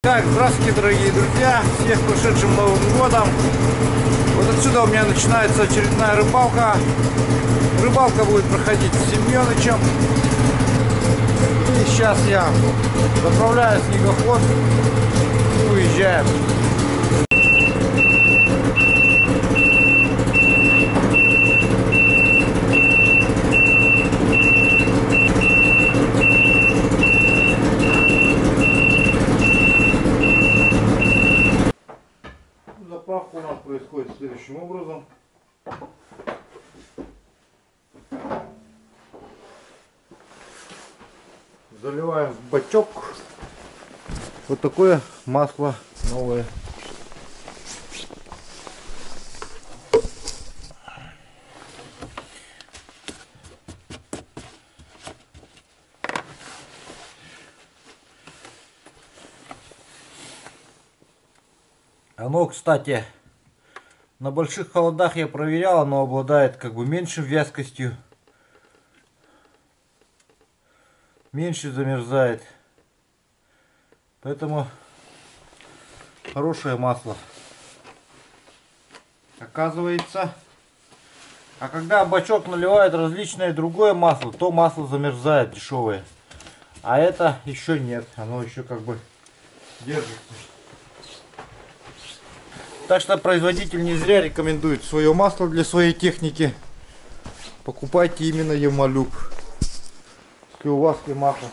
Так, здравствуйте, дорогие друзья, всех с прошедшим Новым годом. Вот отсюда у меня начинается очередная рыбалка. Рыбалка будет проходить с Семёнычем. И сейчас я заправляю снегоход и уезжаем. Заправка у нас происходит следующим образом. Заливаем в бачок вот такое масло новое. Оно, кстати, на больших холодах я проверял, оно обладает как бы меньшей вязкостью, меньше замерзает, поэтому хорошее масло оказывается. А когда в бачок наливают различное другое масло, то масло замерзает дешевое, а это еще нет, оно еще как бы держится. Так что производитель не зря рекомендует свое масло для своей техники. Покупайте именно Ямалюб. Если у вас масло.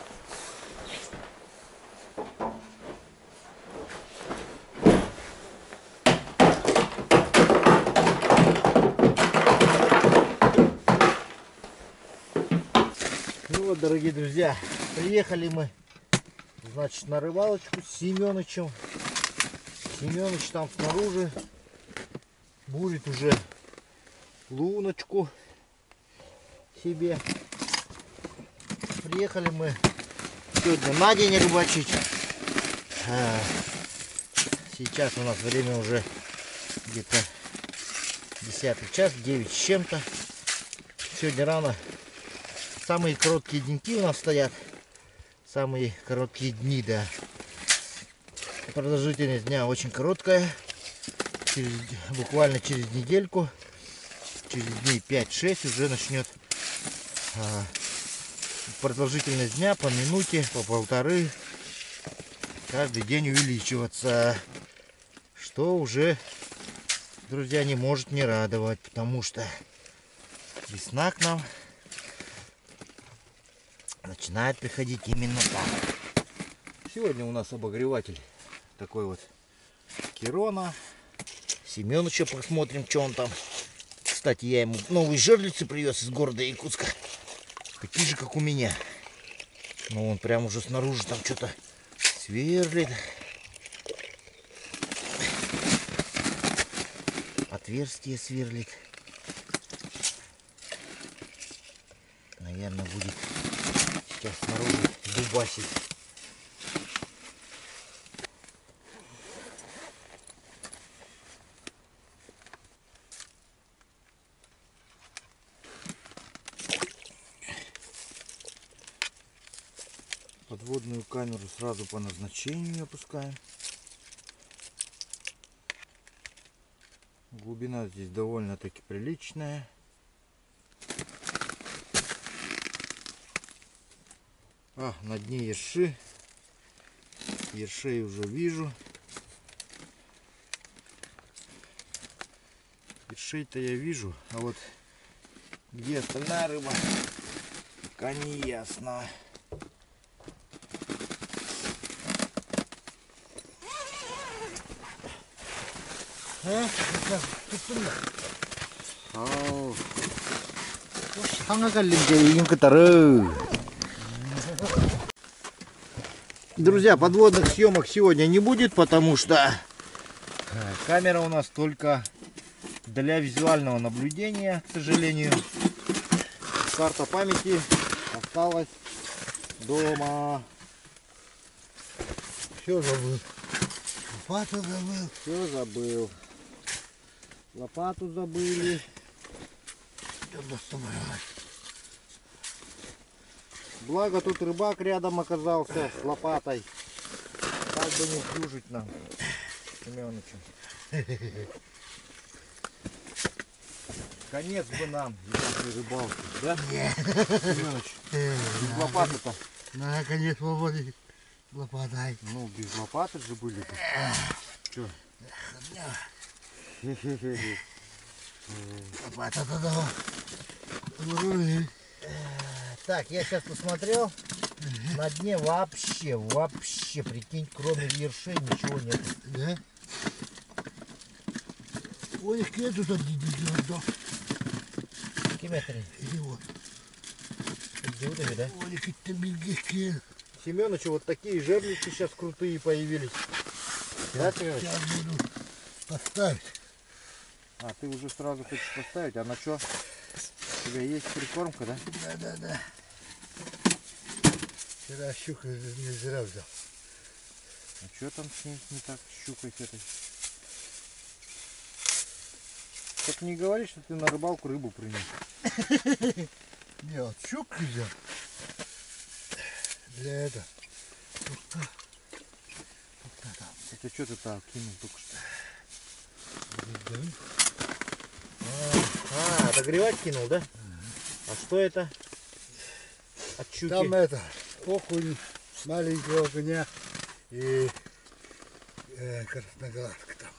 Ну вот, дорогие друзья, приехали мы, значит, на рыбалочку с Семёнычем. Семёныч там снаружи бурит уже луночку себе. Приехали мы сегодня на день рыбачить. Сейчас у нас время уже где-то 10 час, 9 с чем-то. Сегодня рано. Самые короткие деньки у нас стоят. Самые короткие дни, да. Продолжительность дня очень короткая, буквально через недельку, через дней 5-6 уже начнет продолжительность дня по минуте, по полторы, каждый день увеличиваться, что уже, друзья, не может не радовать, потому что весна к нам начинает приходить именно так. Сегодня у нас обогреватель такой вот Керона. Семёныча посмотрим, что он там. Кстати, я ему новые жерлицы привез из города Якутска. Такие же, как у меня. Но он прям уже снаружи там что-то сверлит. Отверстие сверлит. Наверное, будет сейчас снаружи дубасить. Подводную камеру сразу по назначению опускаем. Глубина здесь довольно-таки приличная. На дне ерши. Ершей уже вижу. Ершей-то я вижу, а вот где остальная рыба, пока не ясно. Друзья, подводных съемок сегодня не будет, потому что камера у нас только для визуального наблюдения, к сожалению. Карта памяти осталась дома. Все забыл. Лопату забыл. Все забыл. Лопату забыли. Благо тут рыбак рядом оказался с лопатой. Как бы не сдюжить нам, Семёнычу. Конец бы нам этой рыбалки, да? Семёныч, без лопаты-то. На конец ловили лопатой. Ну, без лопаты же были бы. Чё? Лопата-то давай. Ловили. Так, я сейчас посмотрел. На дне вообще, прикинь, кроме ершей ничего нет. Да? Ой, какие тут один идет, да? Километры. Или вот. Идиотами, да? Ой, какие-то мелкие. Семёнычу вот такие жерлицы сейчас крутые появились. Да, Семёныч? Сейчас буду поставить. А, ты уже сразу хочешь поставить? А на что? У тебя есть прикормка, да? Да. Вчера щука не зря взял. А что там с ней не так, с щукой с этой? Только не говори, что ты на рыбалку рыбу принес. Не, вот щуку взял. Для этого. Это что ты так кинул только что? Отогревать кинул, да? А что это? От щуки? Там это, окунь, маленького огня и красноглазка там.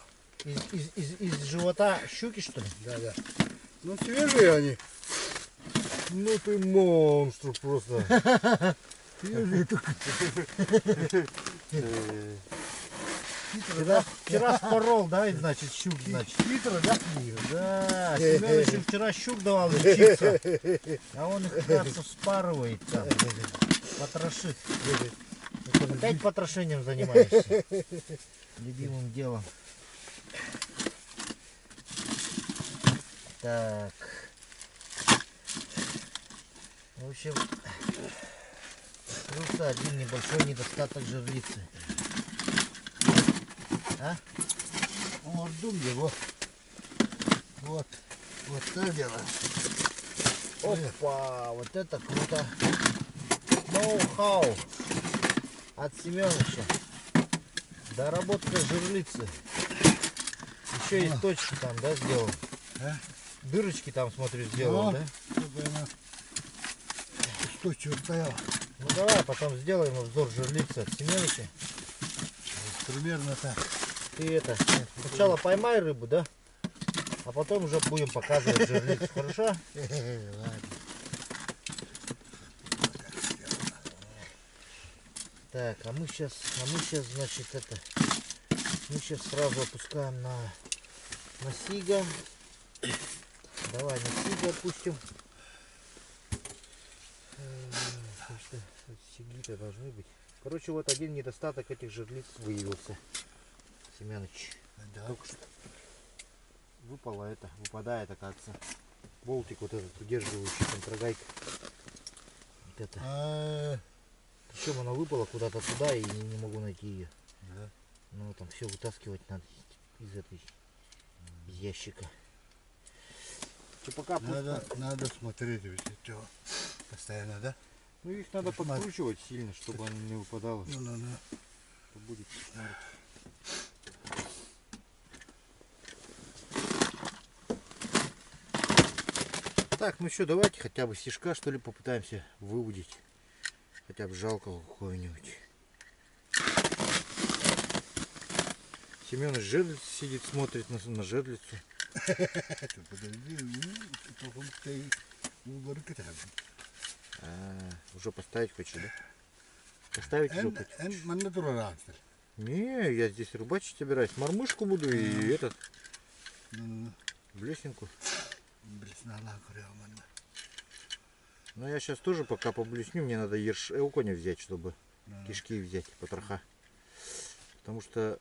Из живота щуки, что ли? Да. Ну свежие они. Ну ты монстр просто. Свежие только. Вчера спорол, да, и, значит, щук, значит. Хитро, да? Да, Семёныч вчера щук давал лечиться, а он их, кажется, спарывает там, потрошит. Опять потрошением занимаешься, любимым делом. Так. В общем, просто один небольшой недостаток жерлицы. А? Вот дум его. Вот так делаем. Опа, вот это круто. Ноу-хау от Семёныча. Доработка жерлицы. Еще и точки там, да, сделал? А? Дырочки там, смотрю, сделал, да? Чтобы она устойчиво стояла. Ну давай потом сделаем обзор жерлицы от Семёныча. Примерно так. Ты это, сначала поймай рыбу, да? А потом уже будем показывать жерлицу, хорошо? Ладно. Так, а мы сейчас, значит, это, мы сейчас сразу опускаем на сига. Давай на сига опустим. Сиги-то должны быть. Короче, вот один недостаток этих жерлиц выявился. Семёныч. Да. Только что выпадает, оказывается, болтик вот этот удерживающий, контрагайка. Вот это. Причем она выпала куда-то туда и не могу найти ее. Да. Ну там все вытаскивать надо из ящика. Что пока надо смотреть ведь что постоянно, да? Ну их надо подкручивать сильно, чтобы она не выпадала. Ну. Будет кошмар. Так, ну что, давайте хотя бы стежка, что ли, попытаемся выудить. Хотя бы жалко какого-нибудь. Семёныч жерлиц сидит, смотрит на жерлицу. Уже поставить хочешь, да? Поставить уже хочешь? Не, я здесь рыбачить собираюсь. Мормышку буду и этот. Блесенку. Но я сейчас тоже пока поблесню, мне надо окуня взять, чтобы кишки взять, потроха. Потому что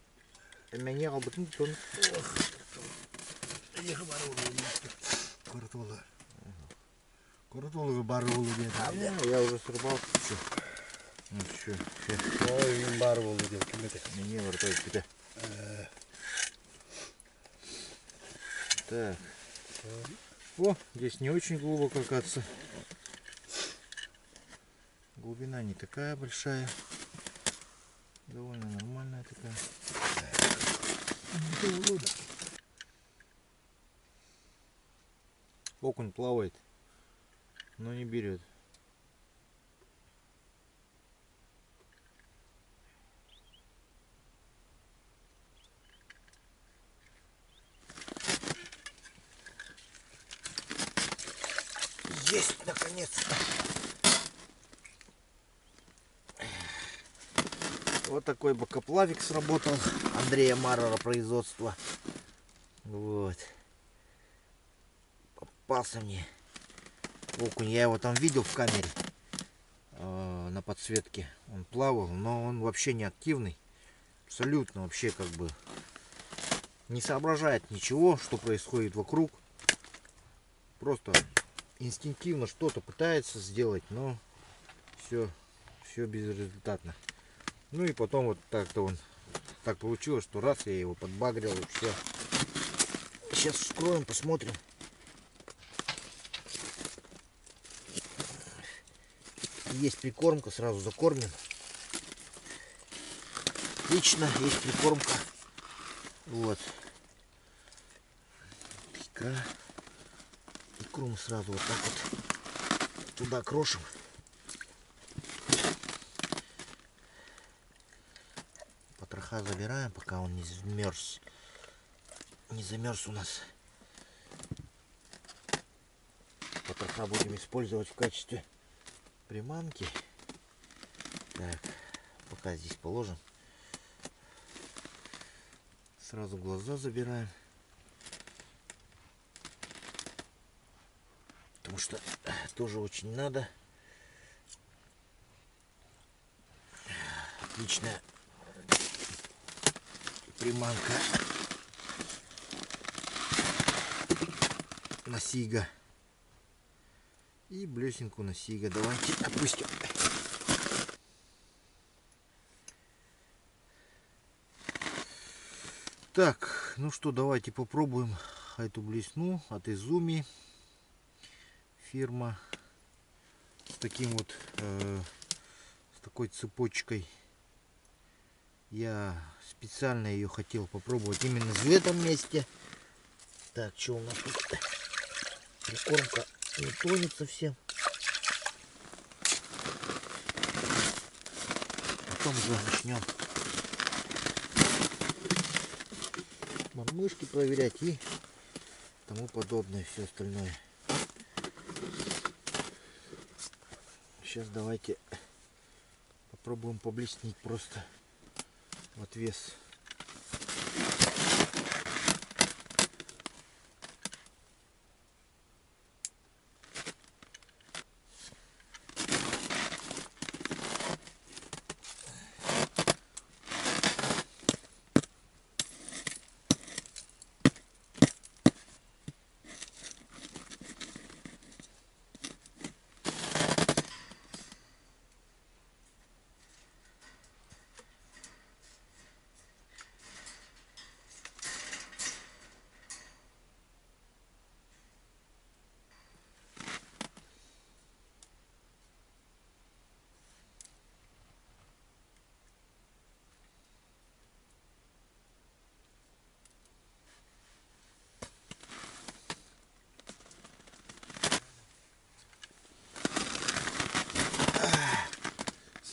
меня алтын тон. Коротолығы бар болу деді. Я уже срубал. Ну что, Ой, бар болу деді. Не выртай тебя. Так. О, здесь не очень глубоко, оказывается. Глубина не такая большая. Довольно нормальная. окунь плавает, но не берет. Есть, наконец-то. Вот такой бокоплавик сработал. Андрея Маррера производства. Вот. Попался мне окунь. Я его там видел в камере. На подсветке. Он плавал, но он вообще не активный. Абсолютно вообще как бы не соображает ничего, что происходит вокруг. Просто инстинктивно что-то пытается сделать, но все безрезультатно. Ну и потом вот так-то он так получилось, что раз я его подбагрил и все. Сейчас вскроем, посмотрим. Есть прикормка, сразу закормим. Отлично, есть прикормка. Вот. Икра. Икру мы сразу вот так вот туда крошим. Потроха забираем, пока он не замерз. Не замерз у нас. Потроха будем использовать в качестве приманки. Так, пока здесь положим. Сразу глаза забираем. Потому что тоже очень надо. Отличная приманка на сига. И блесенку на сига. Давайте опустим. Так, ну что, давайте попробуем эту блесну от Изуми. Фирма с таким вот, с такой цепочкой. Я специально ее хотел попробовать именно в этом месте. Так, что у нас тут? Прикормка не тонет совсем. Потом уже начнем мормышки проверять и тому подобное, все остальное. Сейчас давайте попробуем поблеснить просто в отвес.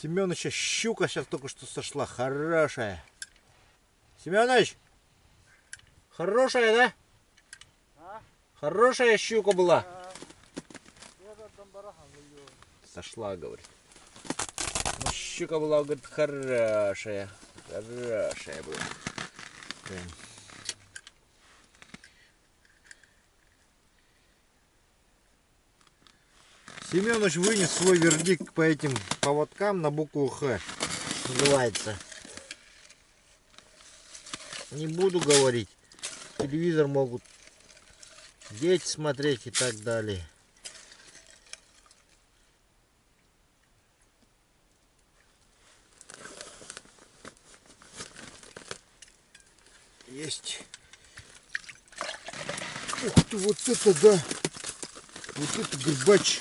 Семёныча щука сейчас только что сошла, хорошая. Семёныч, хорошая, да? А? Хорошая щука была. Да. Сошла, говорит. Ну, щука была, говорит, хорошая. Хорошая была. Прям. Семёныч вынес свой вердикт по этим поводкам на букву Х. Называется. Не буду говорить. Телевизор могут дети смотреть и так далее. Есть. Ух ты, вот это да. Вот это горбач.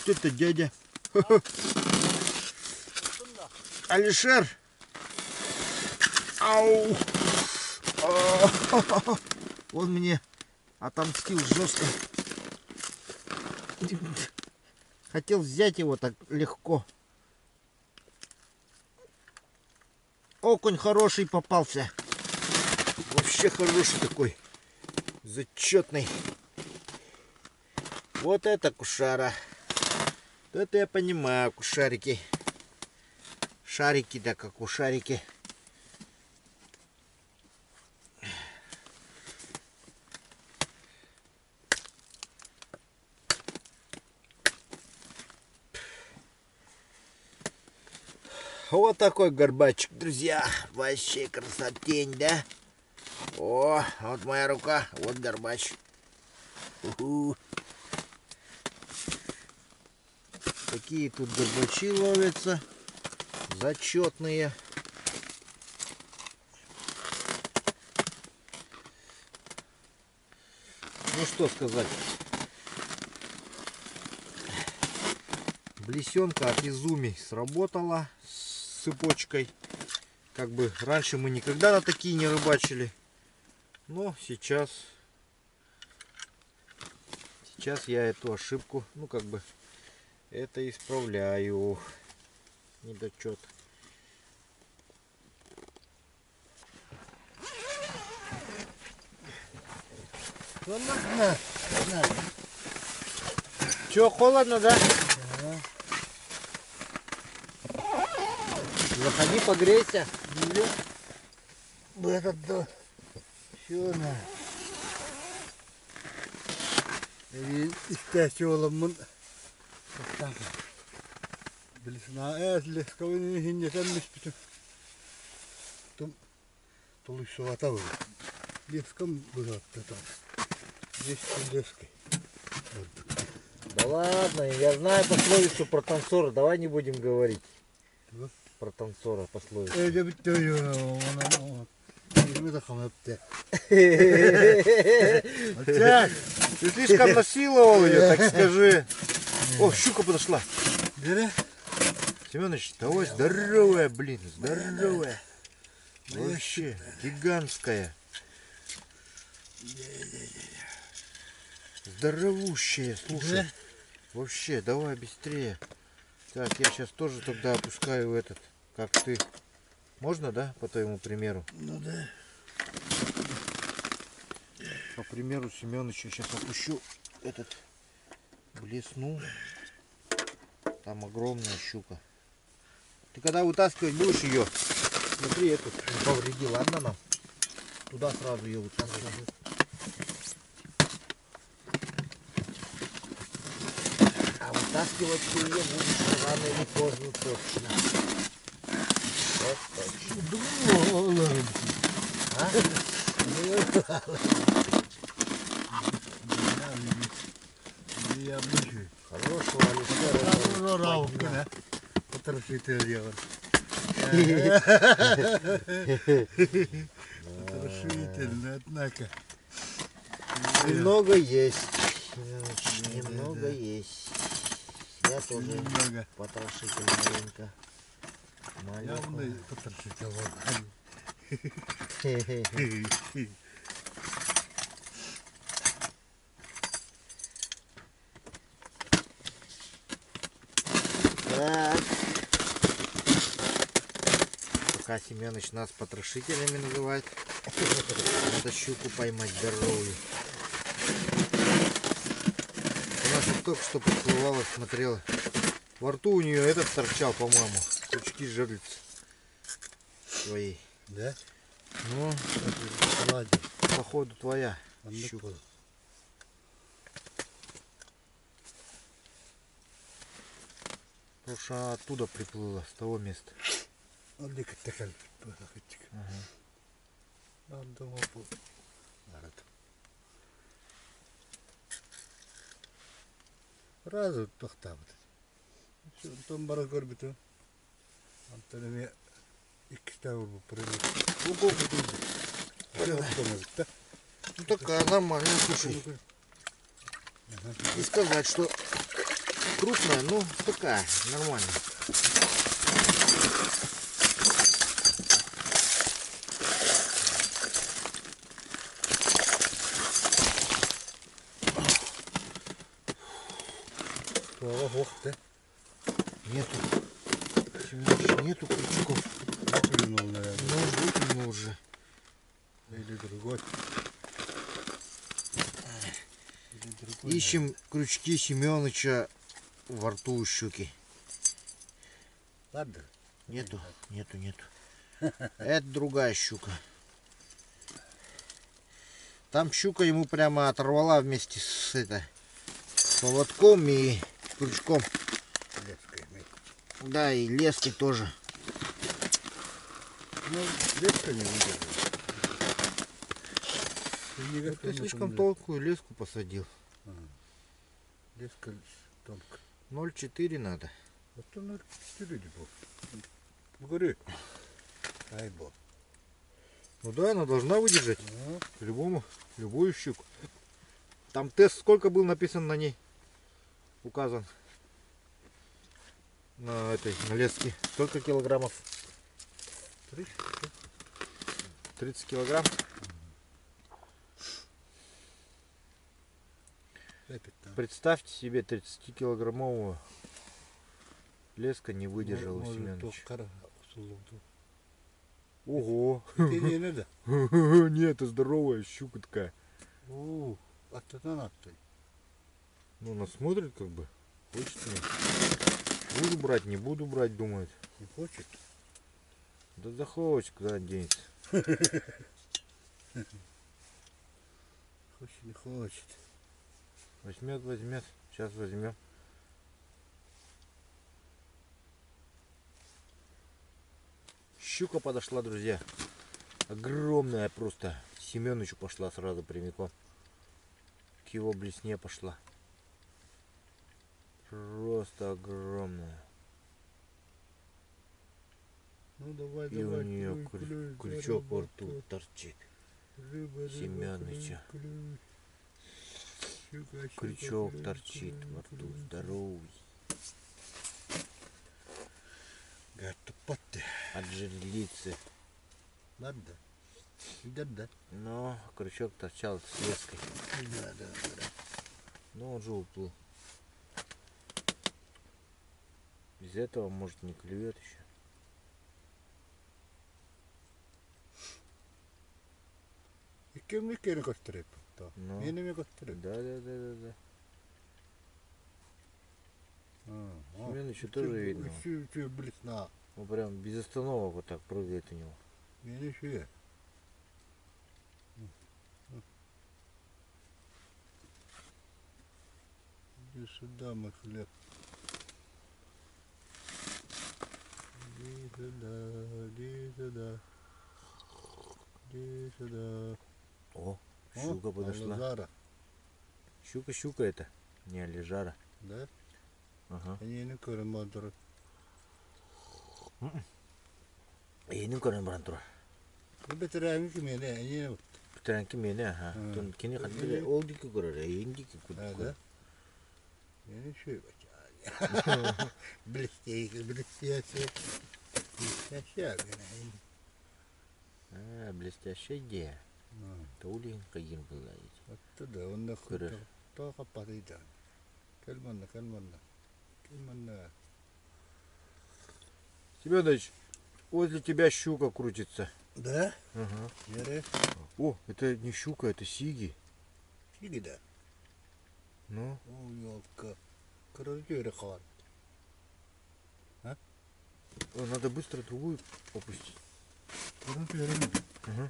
Вот это дядя. Алишер. Ау. Он мне отомстил жестко. Хотел взять его так легко. Окунь хороший попался. Вообще хороший такой. Зачетный. Вот это кушара. Это я понимаю, кушарики. Шарики, да как кушарики. Вот такой горбачик, друзья. Вообще красотень, да? О, вот моя рука, вот горбач. Уху. Такие тут горбачи ловятся. Зачетные. Ну что сказать. Блесенка от Изуми сработала с цепочкой. Как бы раньше мы никогда на такие не рыбачили. Но сейчас я эту ошибку, ну как бы, это исправляю. Недочет. Че, холодно, да? Заходи, погрейся. Этот да. Все на. Istääsuolammun bilisnaa ääsleskauni hinja tämmispity. Tulissuva tavalla. Леском бывает-то. Есть лески. Да ладно, я знаю пословицу про танцора. Давай не будем говорить. Чего? Про танцора пословицу. Это ведь Ты слишком насиловал ее, так скажи. О, щука подошла. Семенович, давай здоровая, блин, здоровая. Вообще гигантская. Здоровущая, слушай. Вообще, давай быстрее. Так, я сейчас тоже тогда опускаю этот, как ты. Можно, да, по твоему примеру? Ну да. По примеру Семеновича сейчас опущу этот блесну. Там огромная щука. Ты когда вытаскивать будешь ее, смотри, этот не повреди, ладно нам? Туда сразу ее вытаскивай. А вытаскивать ты ее будешь рано или поздно точно. Вот точно. А? Я обычный. Хорошего Алексея. Раука, потрошитель. Потрошительно, однако. Немного есть. Немного есть. Я тоже Немного. потрошитель маленько. Явно потрошитель. Так. Пока Семенович нас потрошителями называет. Надо щуку поймать здоровую. У нас вот только что подплывала, смотрела. Во рту у нее этот торчал, по-моему. Крючки жерлицы своей. Да? Ну, Ладно. походу твоя щука. Потому что она оттуда приплыла, с того места. Он не такая. Разу tohtavat. Tuon baran korbitu. Antoi ne ikkistä urpupurille. Ну такая нормальная, слушай. Не сказать, что крупная, но такая, нормальная. ох ты. Нету. Семёныч, нету крючков. Выплюнул, наверное. Ну, выкинул уже. Или другой. Или другой, Ищем крючки Семёныча во рту у щуки. наверное. Ладно. Нету, нету, нету. Это другая щука. Там щука ему прямо оторвала вместе с поводком и крючком. Леской имеет. Да, и леской тоже. Ну, леска не выдержит. Ты слишком толстую леску посадил. Леска тонко. 0,4 надо. Вот то 0,4 был. Говори. Ай бог. Ну да, она должна выдержать. Ну, По-любому, любую щуку. Там тест сколько был написан на ней? Указан. На леске. Сколько килограммов? 30 килограмм. Представьте себе 30-килограммовую леска не выдержала Семёныч. Ого! Не надо. Нет, это здоровая щука такая. А то надо. Ну, она смотрит как бы. Хочет мне. Буду брать, не буду брать, думает. Не хочет? Да захочет, куда денется. Хочет, не хочет. Возьмет, возьмет. Сейчас возьмем. Щука подошла, друзья. Огромная просто. Семёнычу пошла сразу прямиком. К его блесне пошла. Просто огромная. Ну давай, И давай. у нее клюй, крючок во рту заработай. торчит. Рыба, Семёныча. клюй. Щука, Крючок клюй, торчит клюй, во рту. клюй. Здоровый. Гатта потте. От жерлицы. Надо. Да. Но крючок торчал с леской. Да. Но он же уплыл. Без этого, может, не клюет еще. И кем не кем костреп? Ну. Не ми костреп. Да. Семёнычу тоже видно. Чу блесна. Он прям без остановок вот так прыгает у него. Не шея. Иди сюда, мой хлеб. Иди сюда. О, щука подошла. Алазара, Щука это, не алижара. да? Ага. Они не курят мадр. Ini koran berantur. Lebih terang ke mana? Ini Putaran kemana ha? Tun kini kan bila oh di kekor ada, ini kekor. ada. Ini sih baca. Блестящая. Блестящая, гэнэ. А, блестящая идея. Таулин кайын была эти. Оттуда он нахуй только подойдет. Кальманна. Семёныч, возле тебя щука крутится. Да? Ага. Яре. О, это не щука, это сиги. Сиги да. Ну, О, ёлка. Короче, рехар. надо быстро другую опустить. Короче, рехар. Ага.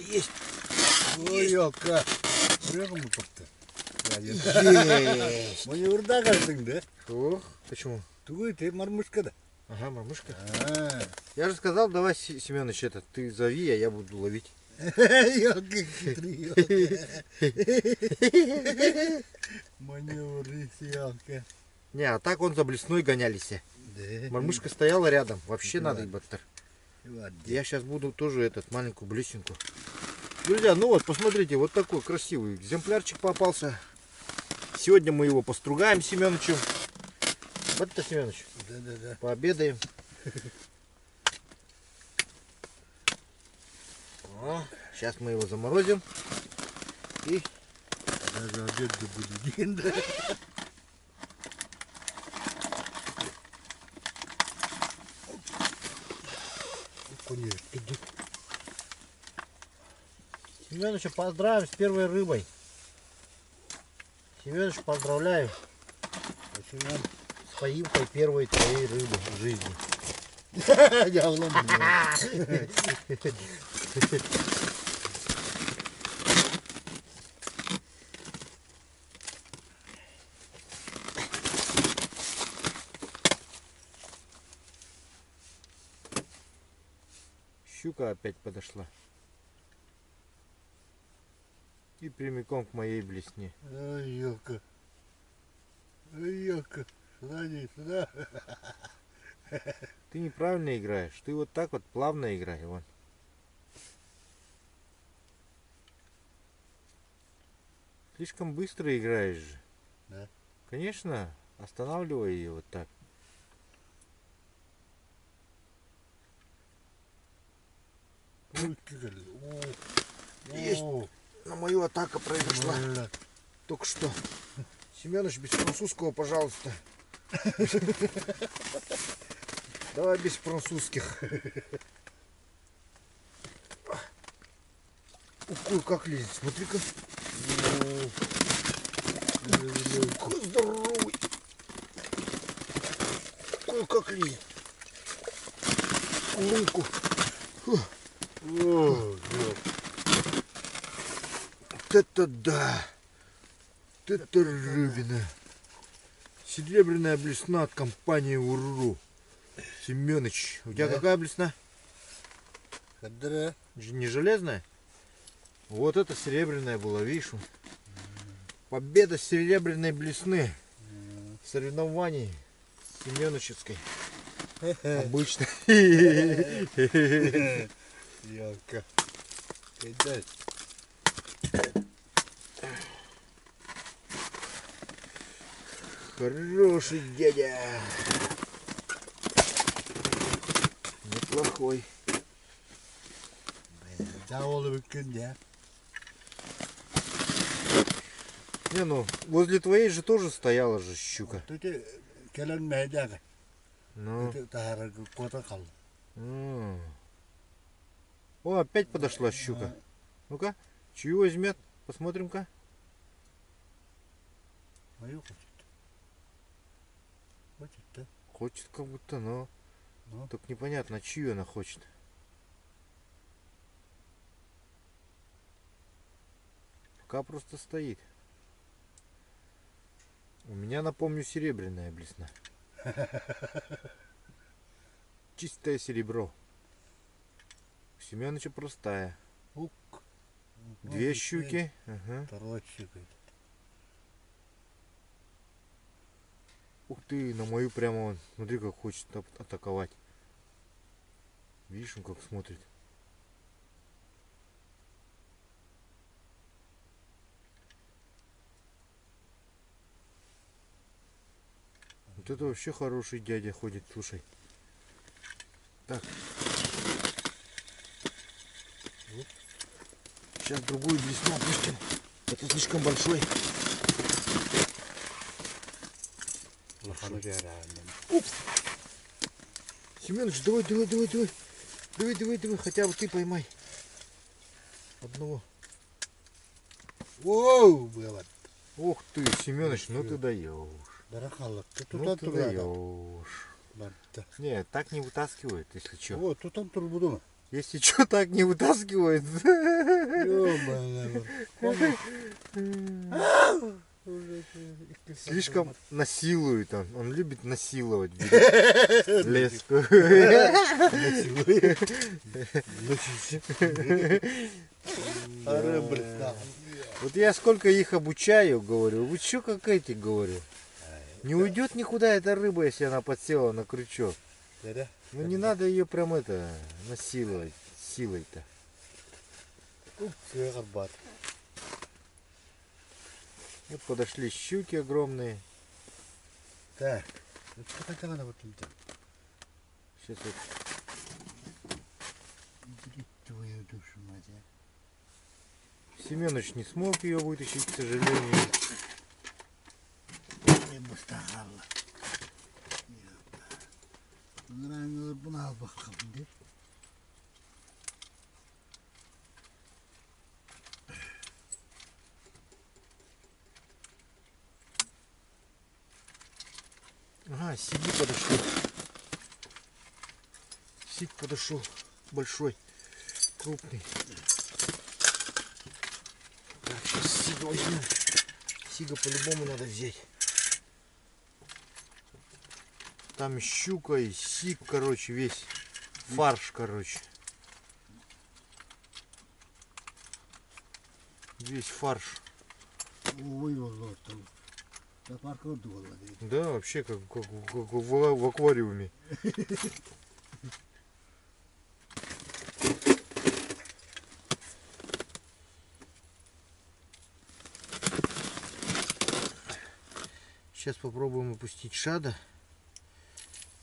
Есть. Ой, ёлка. Рехар мы как-то. Есть. Мне урда кажется, да? Ох, почему? Ты мормышка, да? Ага, мамушка. А. Я же сказал, давай, Семёныч, ты зови, а я буду ловить. Ёлка хитрый, ёлка. Маневры, ёлка. Не, а так он за блесной гонялись. Да. Мормышка стояла рядом. Вообще Да. надо, ебать. Вот, Я сейчас буду тоже маленькую блесенку Друзья, ну вот, посмотрите, вот такой красивый экземплярчик попался. Сегодня мы его постругаем с Семеновичем. Вот это, Семенович, Да. пообедаем. Сейчас мы его заморозим. И Даже обед да будет день, да. Семеновича поздравим с первой рыбой. Семенович, поздравляю Спасибо. с поимкой первой твоей рыбы в жизни. Я вломлю. Щука опять подошла. И прямиком к моей блесне. Ой, Ёлка. Ой, Ёлка. Сюда не сюда. Ты неправильно играешь. Ты вот так вот плавно играй. Вон. Слишком быстро играешь же. Да. Конечно, останавливай ее вот так. Есть. На мою атаку произошла. Только что. Семенович, без французского, пожалуйста. Давай без французских. Ой, как лезет, смотри-ка. Какой здоровый. Ой, как лезет. Лунку. Вот это да. Вот это рыбина. Серебряная блесна от компании УРУ. Семёныч, у тебя Да. какая блесна? Да. Не железная? Вот это серебряная была, видишь? Победа серебряной блесны. Соревнований Семеновичской. Обычно. Ёлка. Кидай. Хороший дядя. Неплохой. Да, оловик да. Не, ну, возле твоей же тоже стояла же щука. Тут келен мэйдага. Ну. Тут тахара кота кал. О, опять подошла щука. Ну-ка, чью возьмет? Посмотрим-ка. Мою хочет. Хочет, да? Хочет как будто, но Ну. только непонятно, чью она хочет. Пока просто стоит. У меня, напомню, серебряная блесна. Чистое серебро. У Семёныча простая. Ук. Две щуки. Ага. Второй щука. Ух ты, на мою прямо он. Смотри, как хочет атаковать. Видишь, он как смотрит. Вот это вообще хороший дядя ходит, слушай. Так. Сейчас другую блесну опустим. Это слишком большой. Упс. Семенович, давай. Давай, хотя бы ты поймай. Одного. Воу, было. Ух ты, Семенович, ну ты даешь. Барахалок. Тут Ну ты даешь. Не, так не вытаскивает, если что. Вот, тут там турбудума. Если что, так не вытаскивает. Слишком насилует он. Он любит насиловать леску. Вот я сколько их обучаю, говорю, вы что как эти, говорю. Не уйдет никуда эта рыба, если она подсела на крючок. Ну не надо ее прям это насиловать силой-то. Ух ты, горбат. Вот подошли щуки огромные. Так, это как она вот тут? Сейчас вот Твою душу, мать. Семенович не смог ее вытащить, к сожалению. Я бы старалась. Нравится, бuna al bakalım diye. Ага, сиги подошел. Сиг подошел. Большой, крупный. Так, сейчас сига возьмем. Сига по-любому надо взять. Там щука и сиг, короче, весь фарш, короче. Весь фарш. Ой, вот там. Да парк отдувал. Да, вообще как в аквариуме. Сейчас попробуем опустить шада.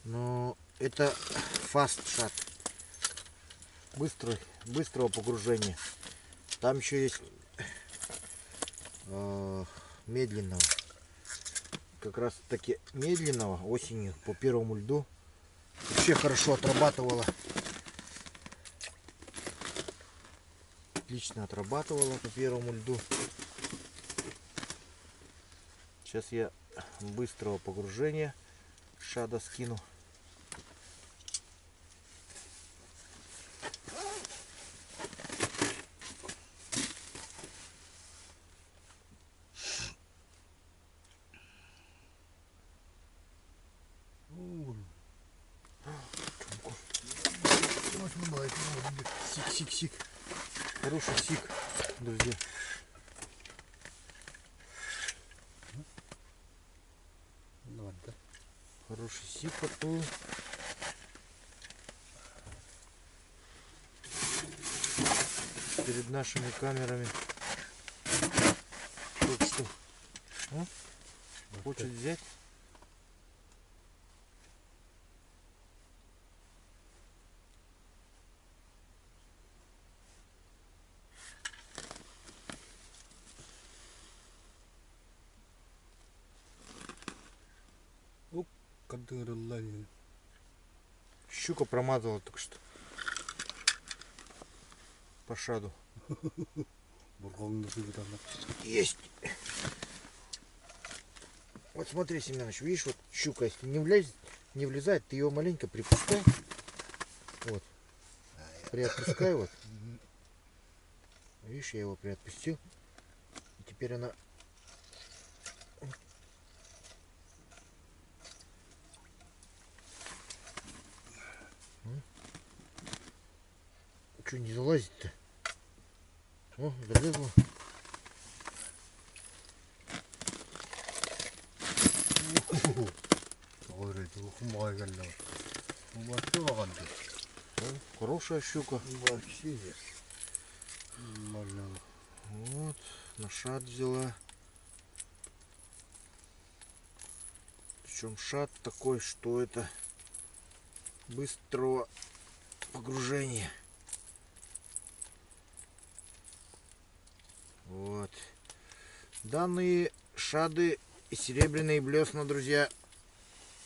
Но это фаст шад. Быстрого погружения. Там еще есть медленного. Как раз таки медленного осенью по первому льду. Вообще хорошо отрабатывала. Отлично отрабатывала по первому льду. Сейчас я быстрого погружения шада скину. Сик. Хороший сик, друзья. Хороший сик подплыл. Перед нашими камерами. Вот что. Хочет взять. Щука промазала только что по шаду. Есть. Вот смотри, Семенович, видишь, вот щука, если не влезает, ты ее маленько припускай. Вот. Приотпускай вот. Видишь, я его приотпустил. И теперь она... Что не залазит-то? О, залезла. Хорошая щука. Вот, на шат взяла. Причем шат такой, что это быстрого погружения. Вот. Данные шады и серебряные блесна, друзья,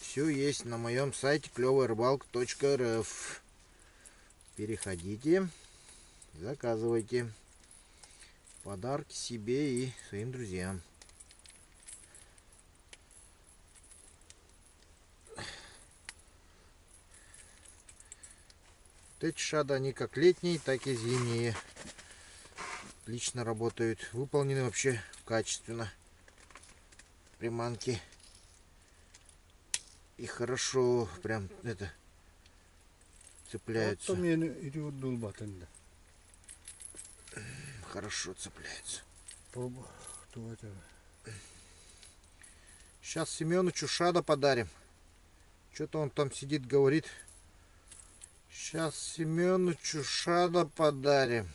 все есть на моем сайте клёвая-рыбалка.рф. Переходите, заказывайте подарки себе и своим друзьям. Эти шады, они как летние, так и зимние. Отлично работают. Выполнены вообще качественно. Приманки. И хорошо прям это цепляются. Хорошо цепляются. Сейчас Семеновичу шада подарим. Что-то он там сидит, говорит. Сейчас Семеновичу шада подарим.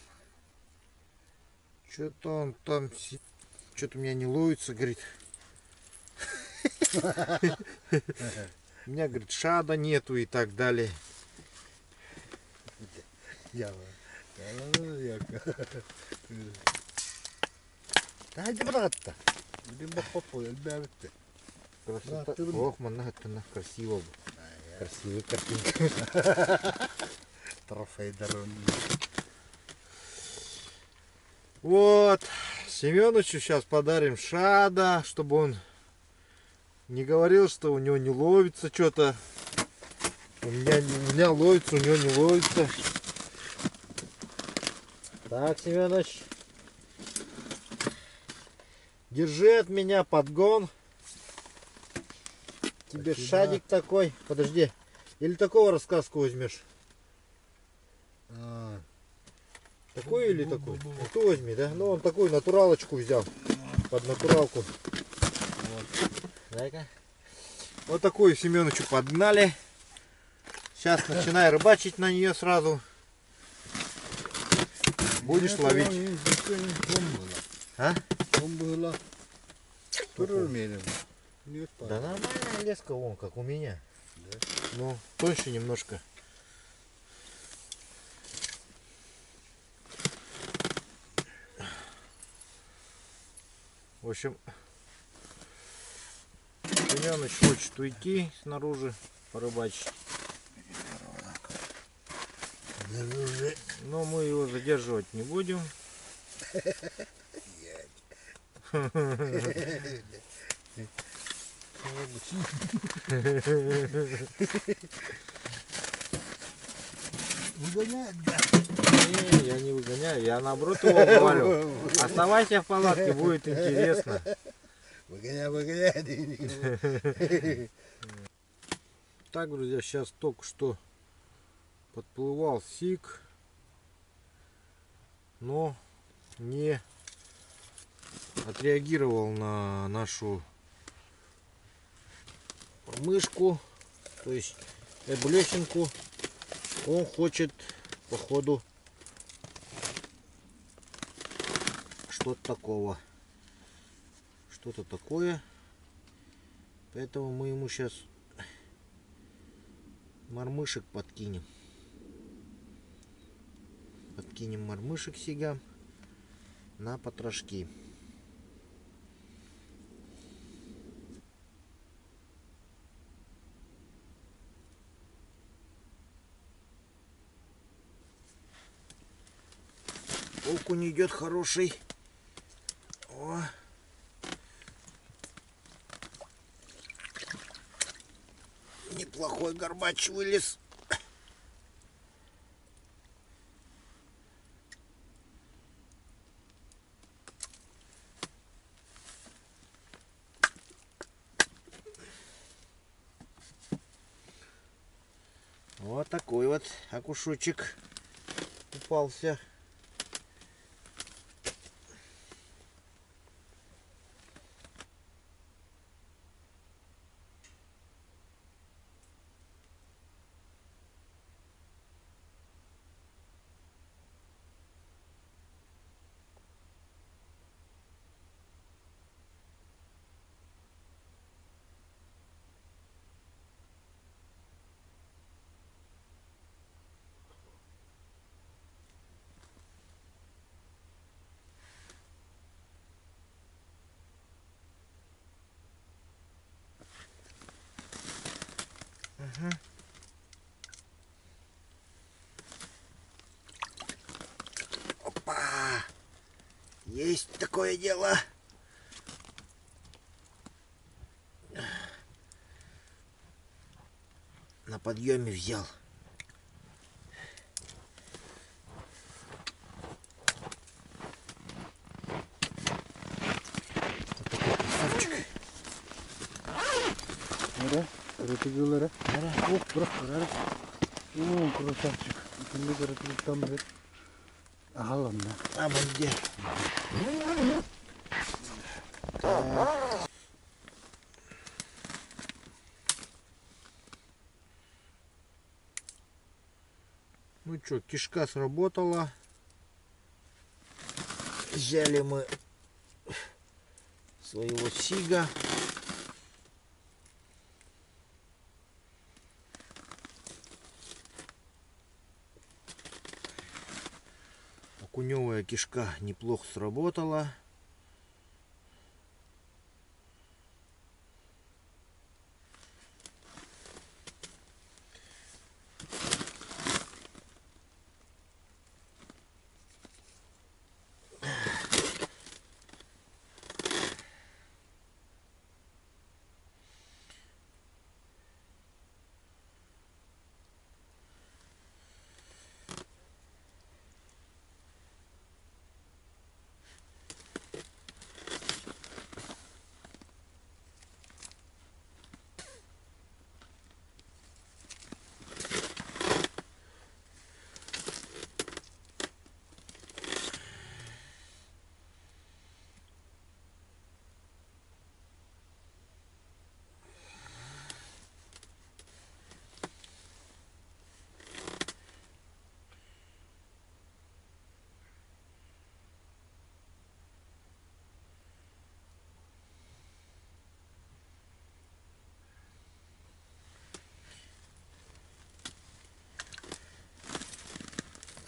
Что-то он там, что-то у меня не ловится, говорит. У меня, говорит, шада нету и так далее. Я. Hadi bırak. Bir bak bak elbette. Красота. Ох, монахтана, красиво. Красивая картинка. Трофей дорогой. Вот. Семеновичу сейчас подарим шада, чтобы он не говорил, что у него не ловится что-то. У меня ловится, у него не ловится. Так, Семенович. Держи от меня подгон. Тебе Спасибо. шадик такой. Подожди. Или такого рассказку возьмешь? А, Такой или такой? Вот ты возьми, да? Ну, он такую натуралочку взял. Под натуралку. Вот. Дай-ка. Вот такую Семеновичу подгнали. Сейчас начинай рыбачить на нее сразу. Будешь ловить. А? было. Нет, Да нормальная леска вон, как у меня. Да? Ну, тоньше немножко. В общем, Семенович хочет уйти снаружи порыбачить. Но мы его задерживать не будем. Выгоняет, да? Не, я не выгоняю, я наоборот его говорю. Оставайся в палатке, будет интересно. Выгоняй. Так, друзья, сейчас только что подплывал сик, но не отреагировал на нашу мышку, то есть блесенку. Он хочет, походу, что-то такого, что-то такое, поэтому мы ему сейчас мормышек подкинем мормышек сигам на потрошки. Окунь идет хороший. О. Неплохой горбач вылез. Вот такой вот окушочек упался. Угу. Опа! Есть такое дело. На подъеме взял. Вот такой красавчик. Nereye? Üreticileri. Nereye? Bırak. Красавчик. Şimdi üreticiler tam bir. Alalım da. А вон где? Ну что, кишка сработала. Взяли мы своего сига. Окуневая кишка неплохо сработала.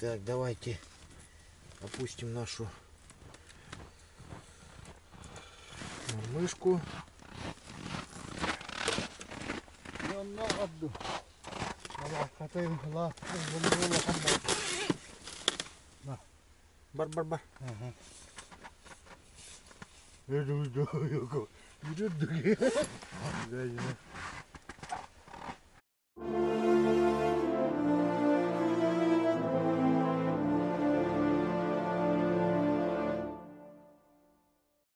Так, давайте опустим нашу мышку. Бар-бар-бар. Ага.